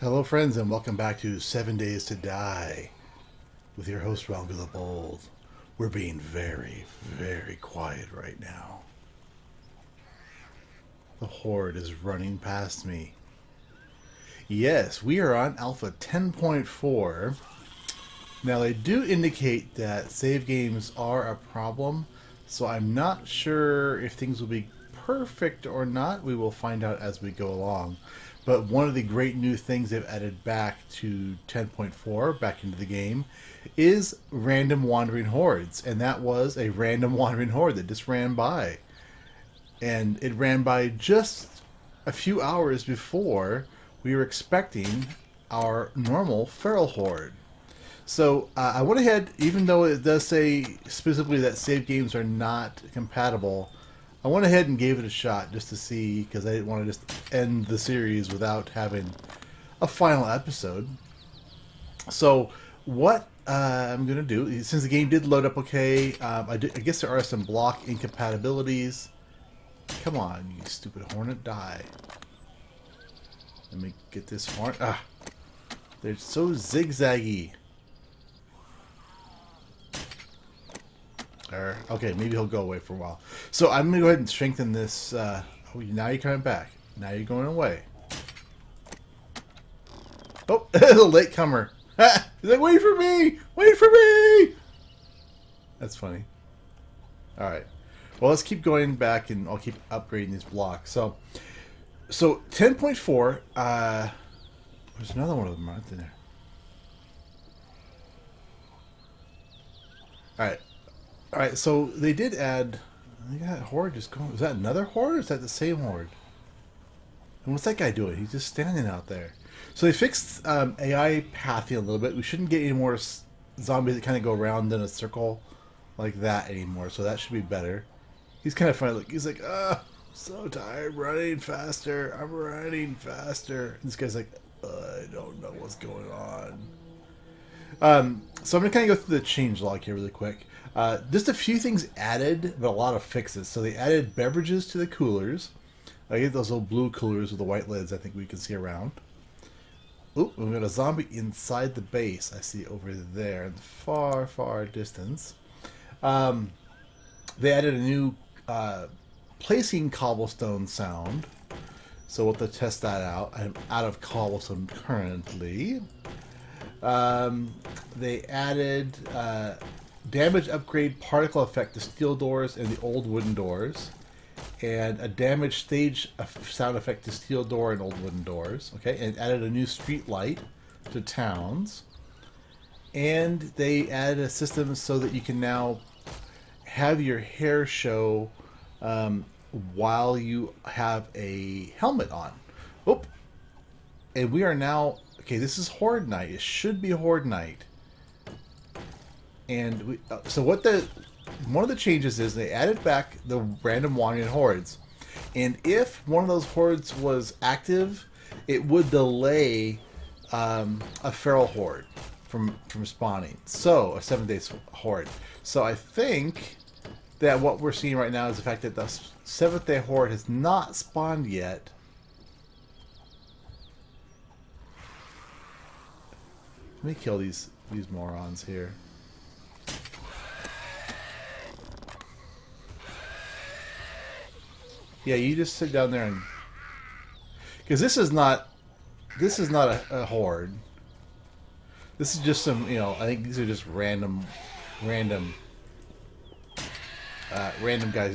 Hello, friends, and welcome back to 7 Days to Die with your host, Ron the Bold. We're being very, very quiet right now. The Horde is running past me. Yes, we are on Alpha 10.4. Now, they do indicate that save games are a problem, so I'm not sure if things will be perfect or not. We will find out as we go along. But one of the great new things they've added back to 10.4, back into the game, is random wandering hordes. And that was a random wandering horde that just ran by. And it ran by just a few hours before we were expecting our normal feral horde. So I went ahead, even though it does say specifically that save games are not compatible, I went ahead and gave it a shot just to see, because I didn't want to just end the series without having a final episode. So what I'm going to do, since the game did load up okay, I guess there are some block incompatibilities. Come on, you stupid hornet, die. Let me get this hornet. Ah, they're so zigzaggy. Okay, maybe he'll go away for a while. So I'm going to go ahead and strengthen this. Oh, now you're coming back. Now you're going away. Oh, the latecomer. He's like, wait for me! Wait for me! That's funny. Alright. Well, let's keep going back, and I'll keep upgrading these blocks. So 10.4, there's another one of them right there. Alright. Alright, so they did add... Look at that horde just going... Is that another horde, or is that the same horde? And what's that guy doing? He's just standing out there. So they fixed AI pathing a little bit. We shouldn't get any more zombies that kind of go around in a circle like that anymore, so that should be better. He's kind of funny. Look, he's like, I'm so tired, running faster. I'm running faster. And this guy's like, I don't know what's going on. So I'm going to kind of go through the changelog here really quick. Just a few things added, but a lot of fixes. So they added beverages to the coolers. I get those little blue coolers with the white lids I think we can see around. Oop, we've got a zombie inside the base I see over there in the far, far distance. They added a new placing cobblestone sound. So we'll have to test that out. I'm out of cobblestone currently. They added damage upgrade particle effect to steel doors and the old wooden doors, and a damage stage sound effect to steel door and old wooden doors. Okay, and added a new street light to towns, and they added a system so that you can now have your hair show while you have a helmet on. Oop. And we are now... Okay, this is Horde Night. It should be Horde Night. And we, so what one of the changes is they added back the random wandering hordes. And if one of those hordes was active, it would delay a feral horde from spawning. So, a 7-day horde. So I think that what we're seeing right now is the fact that the 7th day horde has not spawned yet. Let me kill these morons here. Yeah, you just sit down there and... Because this is not a horde. This is just some, I think these are just random guys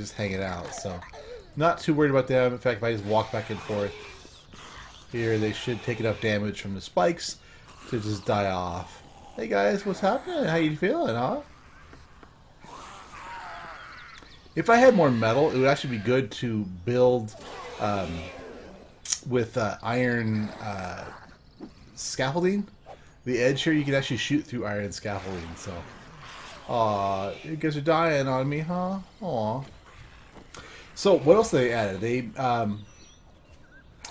just hanging out. So, not too worried about them. In fact, if I just walk back and forth here, they should take enough damage from the spikes to just die off. Hey guys, what's happening? How you feeling, huh? If I had more metal, it would actually be good to build with iron scaffolding. The edge here, you can actually shoot through iron scaffolding. So, aw, you guys are dying on me, huh? Aw. So, what else they added? They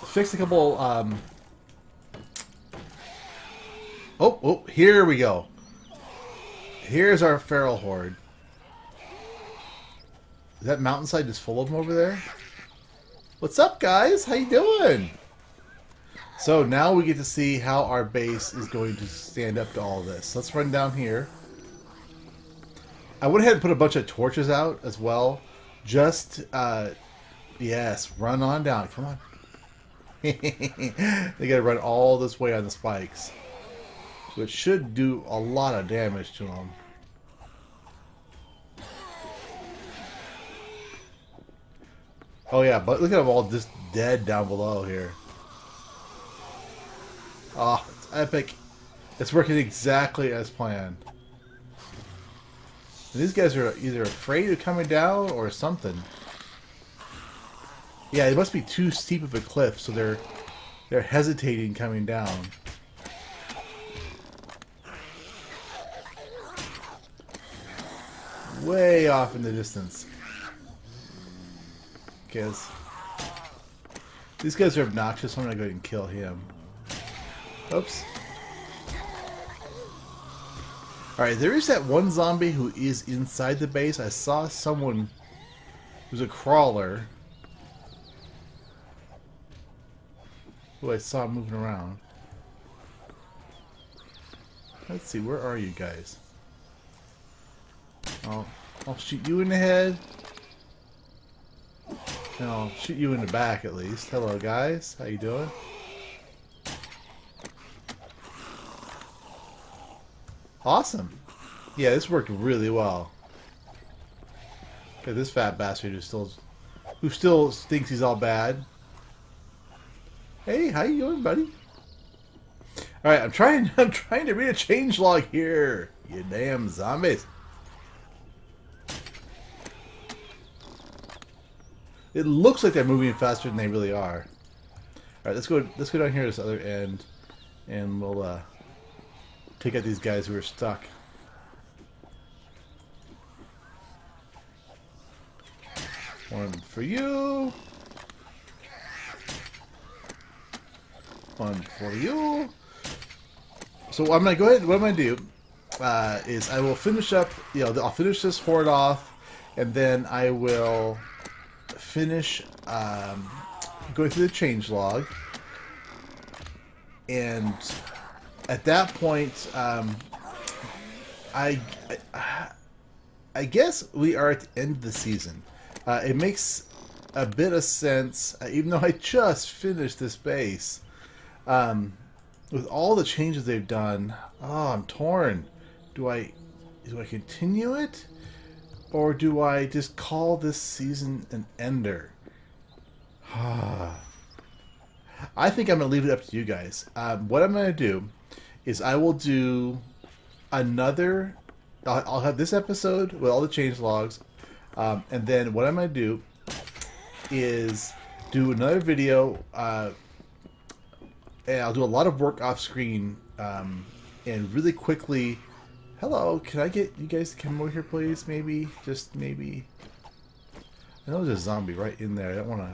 fixed a couple... Oh, here we go. Here's our feral horde. Is that mountainside just full of them over there? What's up, guys? How you doing? So now we get to see how our base is going to stand up to all this. Let's run down here. I went ahead and put a bunch of torches out as well. Just, yes, run on down. Come on. They gotta run all this way on the spikes. So it should do a lot of damage to them. Oh yeah, but look at them all just dead down below here. Oh, it's epic. It's working exactly as planned. And these guys are either afraid of coming down or something. Yeah, it must be too steep of a cliff, so they're hesitating coming down. Way off in the distance. Because these guys are obnoxious. I'm gonna go ahead and kill him. Oops. Alright, there is that one zombie who is inside the base. I saw someone who's a crawler who I saw moving around. Let's see, where are you guys? I'll shoot you in the head. And I'll shoot you in the back at least. Hello guys, how you doing? Awesome. Yeah, this worked really well. Okay, this fat bastard who still thinks he's all bad. Hey, how you doing, buddy? All right, I'm trying to read a changelog here. You damn zombies. It looks like they're moving faster than they really are. All right, let's go down here to this other end, and we'll take out these guys who are stuck. One for you. One for you. So I'm gonna go ahead. What I'm gonna do is I will finish up. You know, I'll finish this horde off, and then I will finish going through the changelog. And at that point, I guess we are at the end of the season. It makes a bit of sense, even though I just finished this base. With all the changes they've done, oh, I'm torn. Do I continue it, or do I just call this season an ender? I think I'm going to leave it up to you guys. What I'm going to do is I will do another... I'll have this episode with all the changelogs, and then what I'm going to do is do another video, and I'll do a lot of work off screen, and really quickly... Hello, can I get you guys to come over here, please? Maybe, just maybe. I know there's a zombie right in there. I don't want to...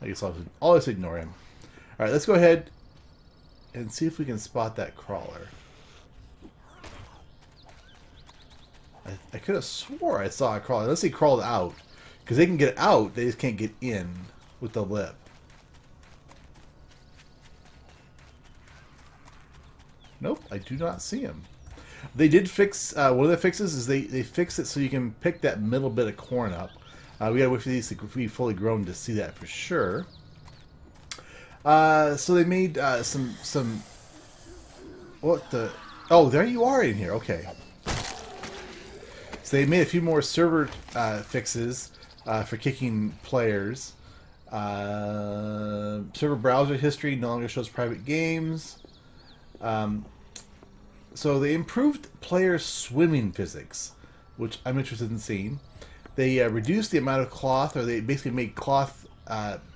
I guess I'll just ignore him. Alright, let's go ahead and see if we can spot that crawler. I could have swore I saw a crawler. Unless he crawled out. Because they can get out, they just can't get in with the lip. Nope, I do not see him. They did fix, one of the fixes is they fixed it so you can pick that middle bit of corn up. We gotta wait for these to be fully grown to see that for sure. So they made some... What the... Oh, there you are in here, okay. So they made a few more server fixes for kicking players. Server browser history no longer shows private games. So they improved player swimming physics, which I'm interested in seeing. They reduced the amount of cloth, or they basically made cloth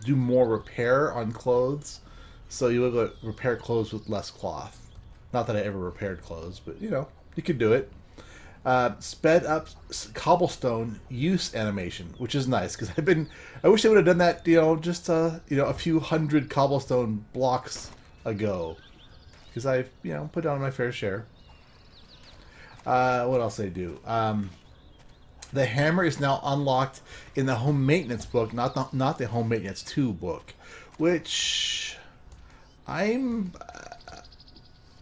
do more repair on clothes. So you'll be able to repair clothes with less cloth. Not that I ever repaired clothes, but you know, you could do it. Sped up cobblestone use animation, which is nice because I wish they would have done that, you know, just you know, a few hundred cobblestone blocks ago. Because I've, you know, put down my fair share. What else did I do? The hammer is now unlocked in the home maintenance book, not the home maintenance 2 book, which I'm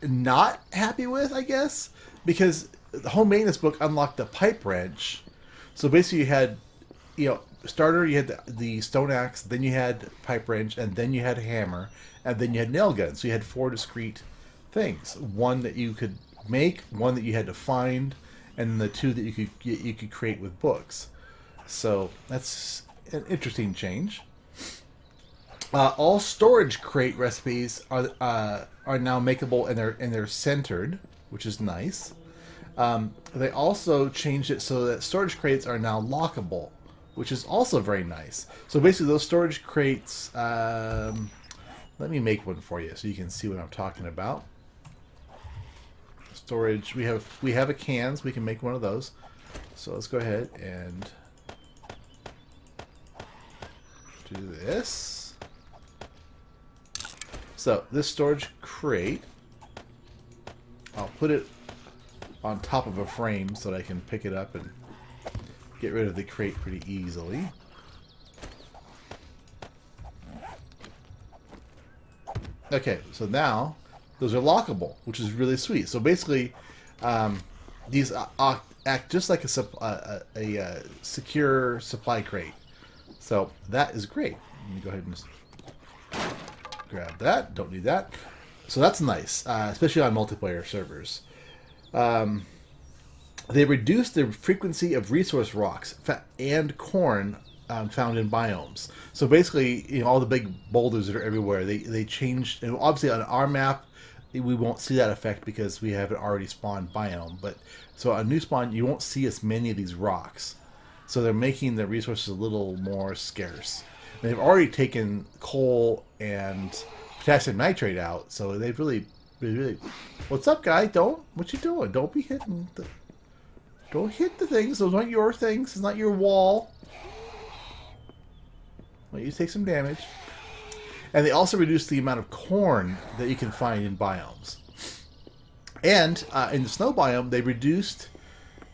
not happy with, I guess, because the home maintenance book unlocked the pipe wrench. So basically, you had, starter, you had the stone axe, then you had pipe wrench, and then you had hammer, and then you had nail gun. So you had 4 discrete things: one that you could make, one that you had to find, and the 2 that you could create with books. So that's an interesting change. All storage crate recipes are now makeable, and they're centered, which is nice. They also changed it so that storage crates are now lockable, which is also very nice. So basically, those storage crates. Let me make one for you so you can see what I'm talking about. Storage. We have a cans. We can make one of those. So let's go ahead and do this. So this storage crate, I'll put it on top of a frame so that I can pick it up and get rid of the crate pretty easily. Okay, so now those are lockable, which is really sweet. So basically, these act just like a secure supply crate. So that is great. Let me go ahead and just grab that. Don't need that. So that's nice, especially on multiplayer servers. They reduced the frequency of resource rocks and corn found in biomes. So basically, all the big boulders that are everywhere, they changed. And obviously, on our map, we won't see that effect because we haven't already spawned biome. But so on new spawn, you won't see as many of these rocks. So they're making the resources a little more scarce. And they've already taken coal and potassium nitrate out, so they've really. What's up, guy? What you doing? Don't be hitting the. Don't hit the things. Those aren't your things. It's not your wall. Well, you take some damage. And they also reduced the amount of corn that you can find in biomes. And in the snow biome, they reduced.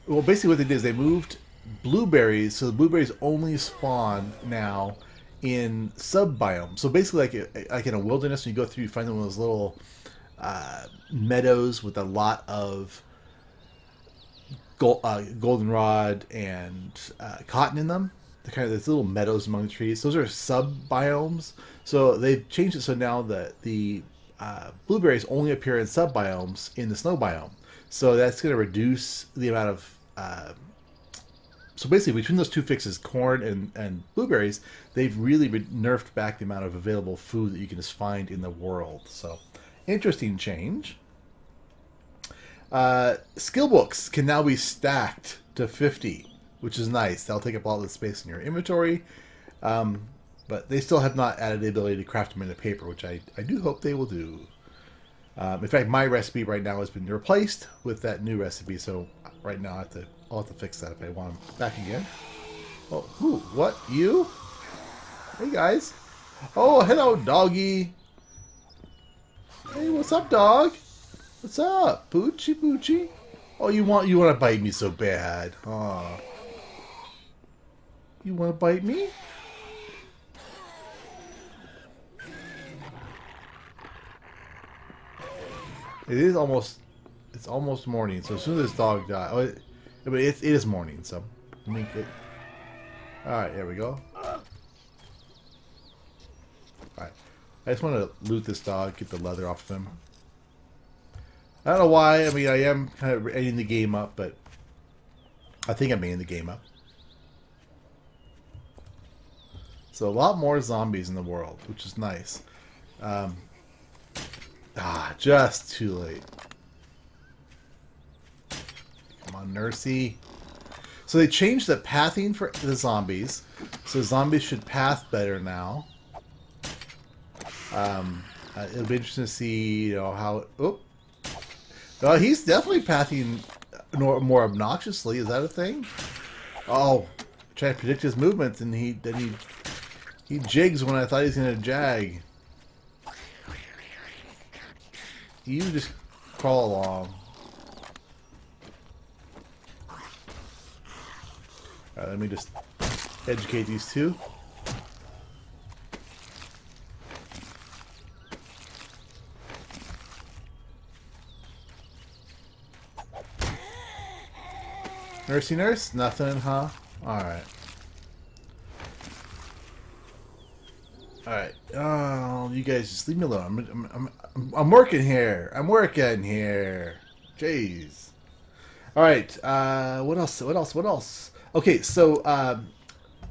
Well, basically, what they did is they moved blueberries, so the blueberries only spawn now in sub-biomes. So basically, like in a wilderness, when you go through, you find one of those little meadows with a lot of goldenrod and cotton in them. They're kind of these little meadows among the trees. Those are sub-biomes. So they've changed it so now that the blueberries only appear in sub-biomes in the snow biome. So that's going to reduce the amount of so basically, between those 2 fixes, corn and blueberries, they've really nerfed back the amount of available food that you can just find in the world. So, interesting change. Skill books can now be stacked to 50, which is nice. That'll take up all the space in your inventory. But they still have not added the ability to craft them into paper, which I do hope they will do. In fact, my recipe right now has been replaced with that new recipe, so right now I'll have to fix that if I want them back again. Oh, who? What? You? Hey, guys. Oh, hello, doggy. Hey, what's up, dog? What's up? Poochie, Poochie? Oh, you want to bite me so bad. Oh. You want to bite me? It's almost morning, so as soon as this dog dies, it is morning, so let me get. Alright, there we go. Alright. I just want to loot this dog, get the leather off of him. I don't know why, I mean, I am kind of ending the game up, but I think I'm ending the game up. So a lot more zombies in the world, which is nice. Just too late. Come on, Nursey. So they changed the pathing for the zombies. So zombies should path better now. It'll be interesting to see, how... Oh! No, he's definitely pathing more obnoxiously. Is that a thing? Oh! Trying to predict his movements, and he jigs when I thought he was going to jag. You just crawl along. Alright, let me just educate these two. Nursey nurse? Nothing, huh? Alright. Alright. Oh, you guys just leave me alone. I'm working here. I'm working here. Jeez. Alright. What else? What else? What else? Okay, so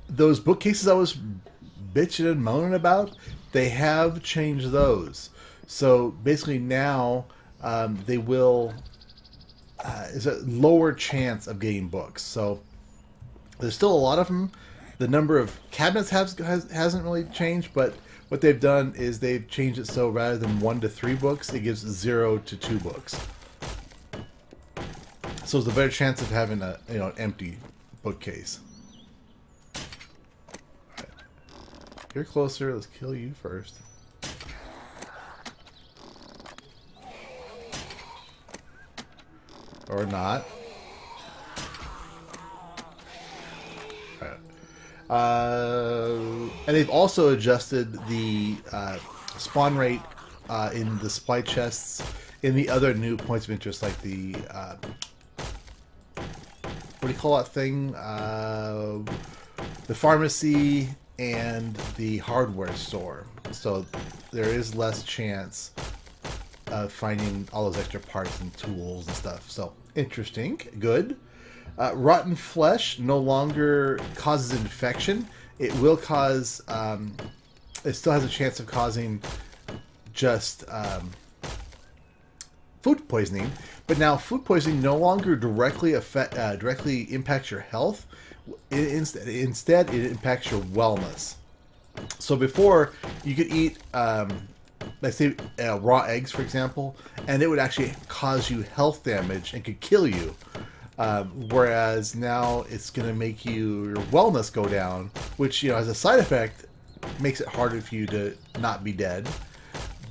those bookcases I was bitching and moaning about, they have changed those. So basically now they will is a lower chance of getting books. So there's still a lot of them. The number of cabinets hasn't really changed, but what they've done is they've changed it so rather than 1 to 3 books, it gives 0 to 2 books. So there's a better chance of having a an empty bookcase. Right. You're closer. Let's kill you first. Or not. And they've also adjusted the spawn rate in the supply chests in the other new points of interest, like the what do you call that thing? The pharmacy and the hardware store. So there is less chance of finding all those extra parts and tools and stuff. So interesting, good. Rotten flesh no longer causes infection. It will cause, it still has a chance of causing just food poisoning, but now food poisoning no longer directly impacts your health. Instead, it impacts your wellness. So before, you could eat, let's say, raw eggs, for example, and it would actually cause you health damage and could kill you. Whereas now it's going to make your wellness go down, which, as a side effect, makes it harder for you to not be dead.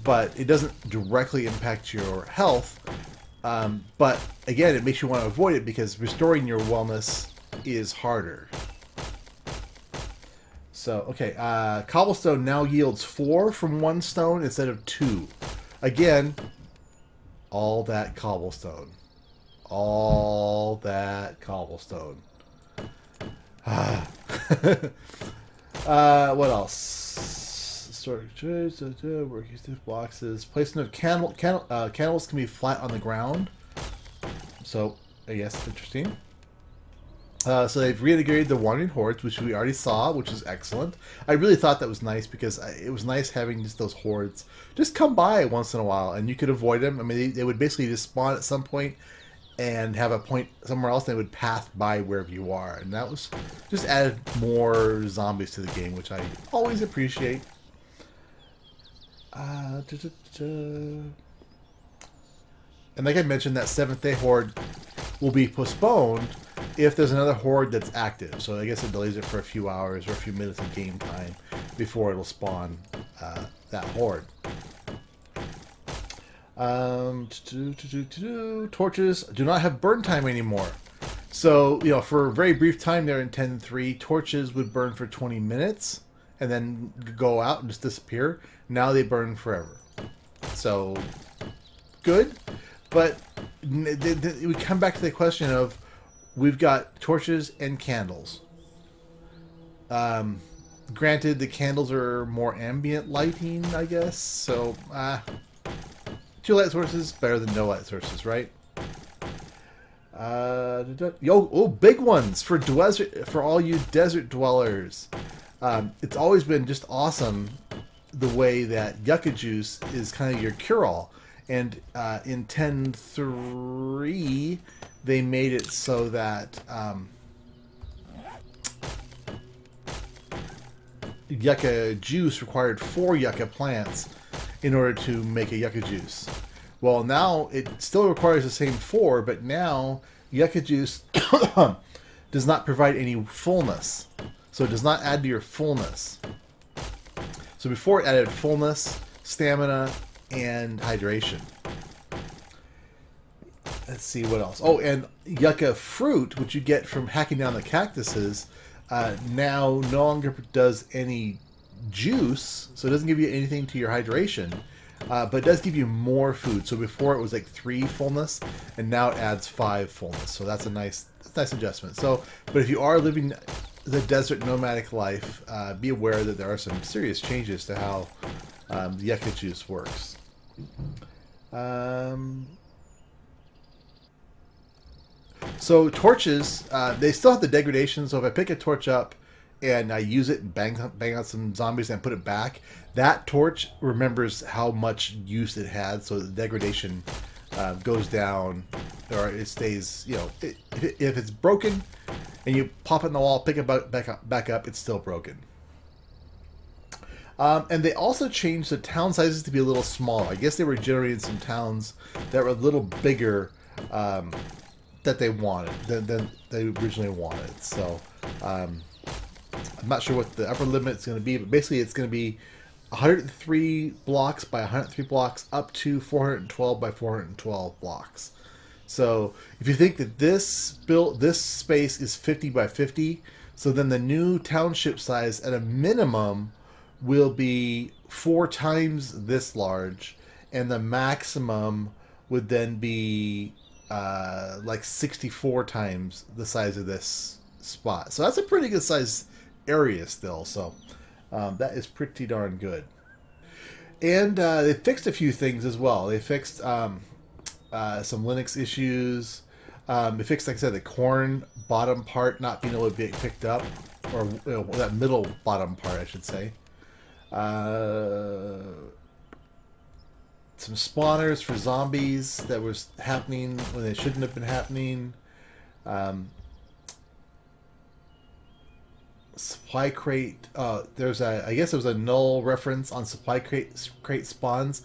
But it doesn't directly impact your health. But again, it makes you want to avoid it because restoring your wellness is harder. So, okay, cobblestone now yields 4 from 1 stone instead of 2. Again, all that cobblestone. All that cobblestone. What else? Storage, working stiff boxes. Placement of candles can be flat on the ground. So, I guess interesting. So they've reintegrated the wandering hordes, which we already saw, which is excellent. I really thought that was nice because it was nice having just those hordes just come by once in a while, and you could avoid them. I mean, they would basically just spawn at some point and have a point somewhere else, and they would path by wherever you are. And that was just added more zombies to the game, which I always appreciate. And like I mentioned, that 7th day horde will be postponed if there's another horde that's active. So I guess it delays it for a few hours or a few minutes of game time before it'll spawn that horde. Torches do not have burn time anymore. So, for a very brief time there in 10.3, torches would burn for 20 minutes and then go out and just disappear. Now they burn forever. So, good. But we come back to the question of, we've got torches and candles. Granted, the candles are more ambient lighting, I guess. So, 2 light sources better than no light sources, right? Big ones for all you desert dwellers. It's always been just awesome the way that yucca juice is kind of your cure-all. And in 10.3, they made it so that yucca juice required 4 yucca plants in order to make a yucca juice. Well, now it still requires the same 4, but now yucca juice does not provide any fullness. So it does not add to your fullness. So before it added fullness, stamina, and hydration. Let's see what else. Oh, and yucca fruit, which you get from hacking down the cactuses, now no longer does any juice, so it doesn't give you anything to your hydration, but it does give you more food. So before it was like 3 fullness, and now it adds 5 fullness. So that's a nice adjustment. So, but if you are living the desert nomadic life, be aware that there are some serious changes to how the yucca juice works. So torches, they still have the degradation. So if I pick a torch up and I use it and bang out some zombies and put it back, that torch remembers how much use it had, so the degradation goes down, or it stays. You know, if it's broken and you pop it in the wall, pick it back up, it's still broken. And they also changed the town sizes to be a little smaller. I guess they were generating some towns that were a little bigger that they wanted than they originally wanted. So I'm not sure what the upper limit is going to be, but basically it's going to be 103 blocks by 103 blocks up to 412 by 412 blocks. So if you think that this space is 50 by 50, so then the new township size at a minimum will be 4 times this large, and the maximum would then be like 64 times the size of this spot. So that's a pretty good size area still. So that is pretty darn good. And they fixed a few things as well. They fixed some Linux issues. They fixed, like I said, the corn bottom part not being able to be picked up, or that middle bottom part, I should say. Some spawners for zombies that was happening when they shouldn't have been happening. Supply crate. There's I guess there was a null reference on supply crate spawns.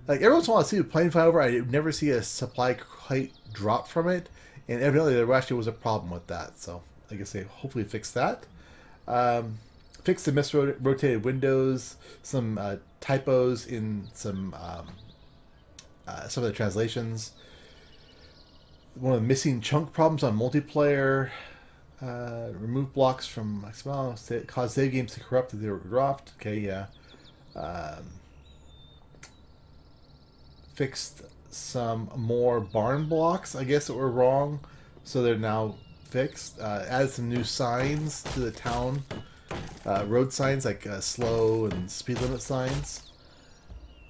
Like every once in a while, I see a plane fly over, I never see a supply crate drop from it, and evidently there actually was a problem with that. So I guess they hopefully fixed that. Fixed the misrotated windows, some typos in some of the translations. One of the missing chunk problems on multiplayer. Remove blocks from XML, cause save games to corrupt if they were dropped. Okay, yeah. Fixed some more barn blocks, I guess, that were wrong, so they're now fixed. Added some new signs to the town. Road signs like slow and speed limit signs.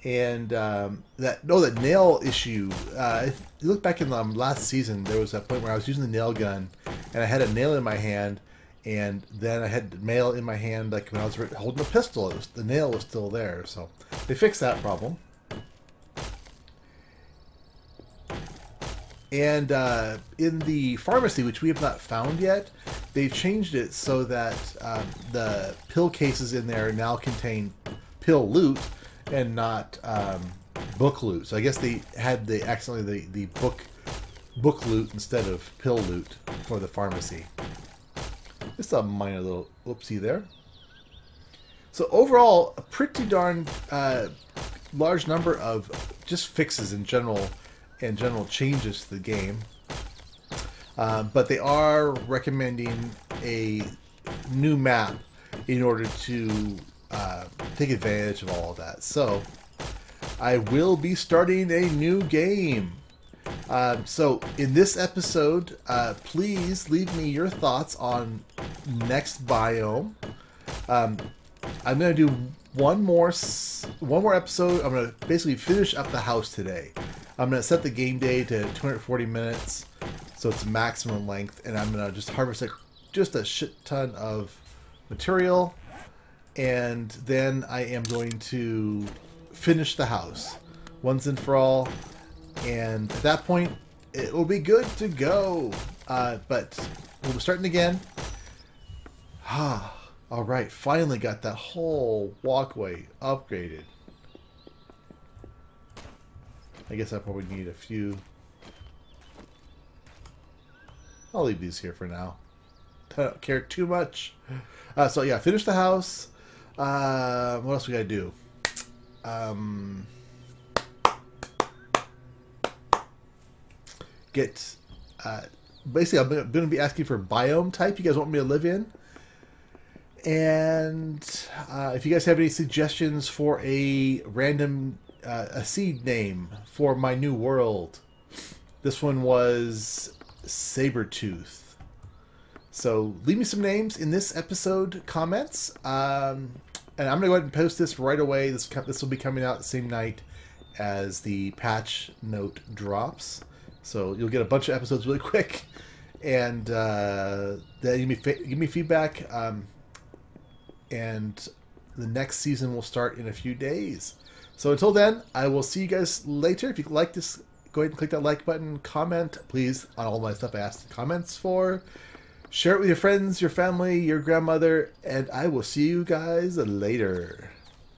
And that nail issue. If you look back in the last season, there was a point where I was using the nail gun, and I had a nail in my hand, and then I had mail in my hand, like when I was holding a pistol. The nail was still there, so they fixed that problem. And in the pharmacy, which we have not found yet, they've changed it so that the pill cases in there now contain pill loot and not book loot. So I guess they had accidentally the book loot instead of pill loot for the pharmacy. Just a minor little whoopsie there. So overall, a pretty darn large number of just fixes in general, and general changes to the game. But they are recommending a new map in order to take advantage of all of that. So I will be starting a new game. So in this episode, please leave me your thoughts on next biome. I'm going to do one more episode. I'm going to basically finish up the house today. I'm going to set the game day to 240 minutes, so it's maximum length, and I'm going to just harvest just a shit ton of material, and then I am going to finish the house once and for all, and at that point, it will be good to go. But we'll be starting again. Alright, finally got that whole walkway upgraded. I guess I probably need a few. I'll leave these here for now. I don't care too much. So yeah, finish the house. What else we gotta do? Basically, I'm going to be asking for biome type you guys want me to live in. And if you guys have any suggestions for a random a seed name for my new world. This one was Sabertooth. So leave me some names in this episode comments. And I'm going to go ahead and post this right away. This will be coming out the same night as the patch note drops. So you'll get a bunch of episodes really quick. And then give me feedback. And the next season will start in a few days. So until then, I will see you guys later. If you like this, go ahead and click that like button. Comment, please, on all my stuff I asked comments for. Share it with your friends, your family, your grandmother, and I will see you guys later.